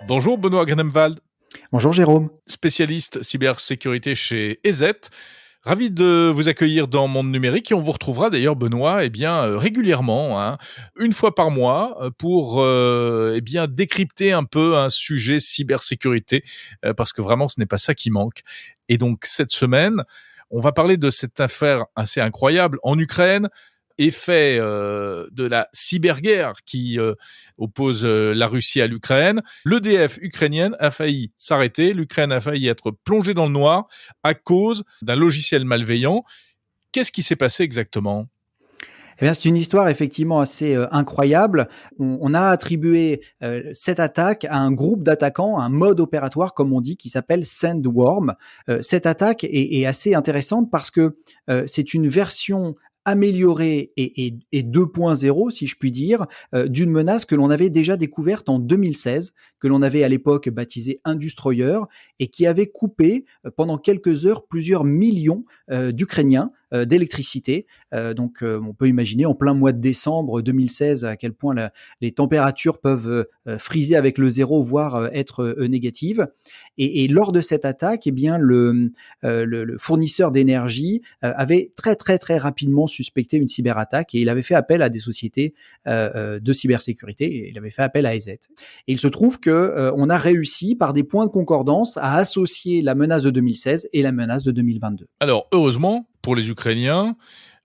Bonjour Benoît Grunemwald. Bonjour Jérôme. Spécialiste cybersécurité chez EZ. Ravi de vous accueillir dans Monde Numérique et on vous retrouvera d'ailleurs Benoît régulièrement, une fois par mois pour décrypter un peu un sujet cybersécurité parce que vraiment ce n'est pas ça qui manque. Et donc cette semaine, on va parler de cette affaire assez incroyable en Ukraine, effet de la cyberguerre qui oppose la Russie à l'Ukraine. L'EDF ukrainienne a failli s'arrêter, l'Ukraine a failli être plongée dans le noir à cause d'un logiciel malveillant. Qu'est-ce qui s'est passé exactement ? Eh bien, c'est une histoire effectivement assez incroyable. On a attribué cette attaque à un groupe d'attaquants, un mode opératoire comme on dit, qui s'appelle Sandworm. Cette attaque est assez intéressante parce que c'est une version améliorée et 2.0, si je puis dire, d'une menace que l'on avait déjà découverte en 2016, que l'on avait à l'époque baptisée Industroyer, et qui avait coupé pendant quelques heures plusieurs millions d'Ukrainiens d'électricité. Donc, on peut imaginer en plein mois de décembre 2016 à quel point les températures peuvent friser avec le zéro, voire être négatives. Et lors de cette attaque, eh bien, le fournisseur d'énergie avait très très très rapidement suspecté une cyberattaque et il avait fait appel à des sociétés de cybersécurité. Et il avait fait appel à EZ. Et il se trouve que on a réussi par des points de concordance à associer la menace de 2016 et la menace de 2022. Alors heureusement pour les Ukrainiens,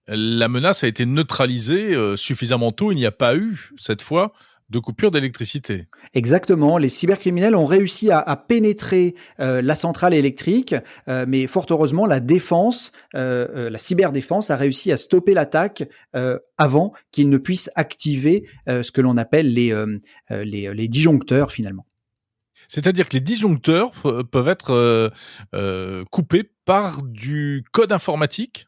la menace a été neutralisée suffisamment tôt. Il n'y a pas eu cette fois de coupure d'électricité. Exactement, les cybercriminels ont réussi à pénétrer la centrale électrique, mais fort heureusement, la défense, la cyberdéfense a réussi à stopper l'attaque avant qu'ils ne puissent activer ce que l'on appelle les disjoncteurs finalement. C'est-à-dire que les disjoncteurs peuvent être coupés par du code informatique ?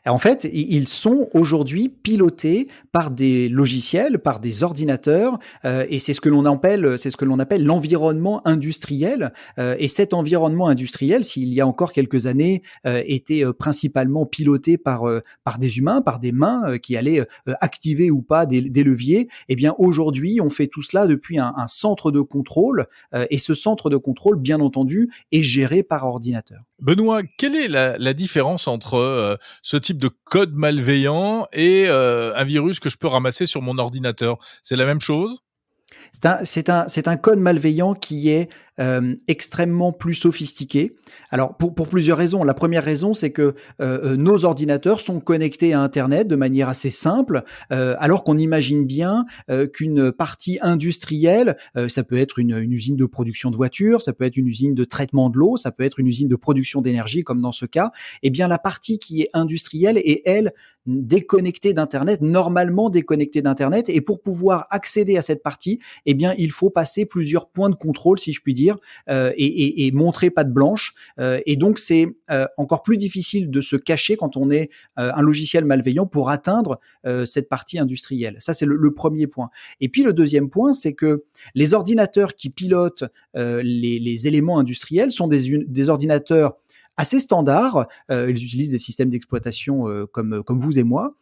En fait, ils sont aujourd'hui pilotés par des logiciels, par des ordinateurs, et c'est ce que l'on appelle l'environnement industriel. Et cet environnement industriel, s'il y a encore quelques années, était principalement piloté par des humains, par des mains qui allaient activer ou pas des leviers. Eh bien, aujourd'hui, on fait tout cela depuis un centre de contrôle, et ce centre de contrôle, bien entendu, est géré par ordinateur. Benoît, quelle est la différence entre ce type de code malveillant et un virus que je peux ramasser sur mon ordinateur ? C'est la même chose ? C'est un code malveillant qui est extrêmement plus sophistiqué. Alors pour plusieurs raisons. La première raison, c'est que nos ordinateurs sont connectés à Internet de manière assez simple, alors qu'on imagine bien qu'une partie industrielle, ça peut être une usine de production de voitures, ça peut être une usine de traitement de l'eau, ça peut être une usine de production d'énergie, comme dans ce cas. Eh bien, la partie qui est industrielle est, elle, déconnectée d'Internet, normalement déconnectée d'Internet. Et pour pouvoir accéder à cette partie, eh bien, il faut passer plusieurs points de contrôle, si je puis dire, et montrer patte blanche. Et donc, c'est encore plus difficile de se cacher quand on est un logiciel malveillant pour atteindre cette partie industrielle. Ça, c'est le premier point. Et puis, le deuxième point, c'est que les ordinateurs qui pilotent les éléments industriels sont des ordinateurs assez standards, ils utilisent des systèmes d'exploitation comme vous et moi,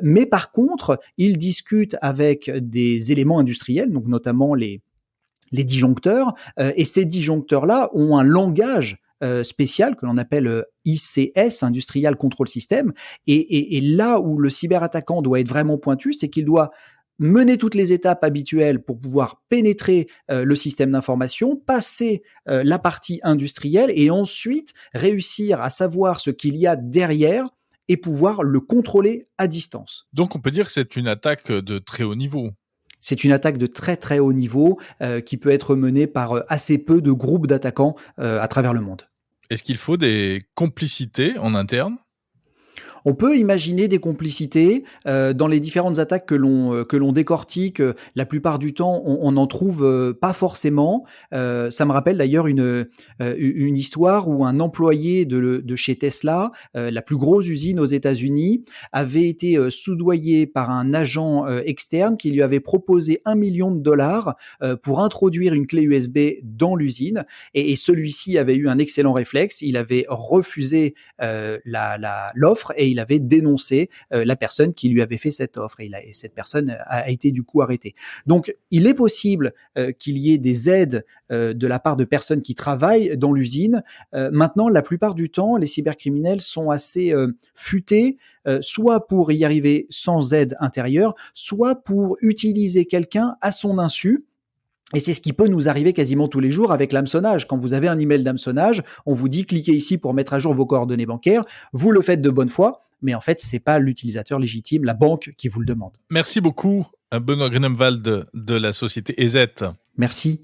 mais par contre, ils discutent avec des éléments industriels, donc notamment les disjoncteurs, et ces disjoncteurs-là ont un langage spécial que l'on appelle ICS, Industrial Control System, et là où le cyberattaquant doit être vraiment pointu, c'est qu'il doit mener toutes les étapes habituelles pour pouvoir pénétrer le système d'information, passer la partie industrielle et ensuite réussir à savoir ce qu'il y a derrière et pouvoir le contrôler à distance. Donc on peut dire que c'est une attaque de très haut niveau. C'est une attaque de très très haut niveau qui peut être menée par assez peu de groupes d'attaquants à travers le monde. Est-ce qu'il faut des complicités en interne ? On peut imaginer des complicités dans les différentes attaques que l'on décortique. La plupart du temps, on n'en trouve pas forcément. Ça me rappelle d'ailleurs une histoire où un employé de chez Tesla, la plus grosse usine aux États-Unis, avait été soudoyé par un agent externe qui lui avait proposé $1 million pour introduire une clé USB dans l'usine. Et celui-ci avait eu un excellent réflexe. Il avait refusé l'offre et il avait dénoncé la personne qui lui avait fait cette offre et cette personne a été du coup arrêtée. Donc, il est possible qu'il y ait des aides de la part de personnes qui travaillent dans l'usine. Maintenant, la plupart du temps, les cybercriminels sont assez futés, soit pour y arriver sans aide intérieure, soit pour utiliser quelqu'un à son insu. Et c'est ce qui peut nous arriver quasiment tous les jours avec l'hameçonnage. Quand vous avez un email d'hameçonnage, on vous dit cliquez ici pour mettre à jour vos coordonnées bancaires. Vous le faites de bonne foi, mais en fait, c'est pas l'utilisateur légitime, la banque qui vous le demande. Merci beaucoup, Benoît Grunemwald de la société EZ. Merci.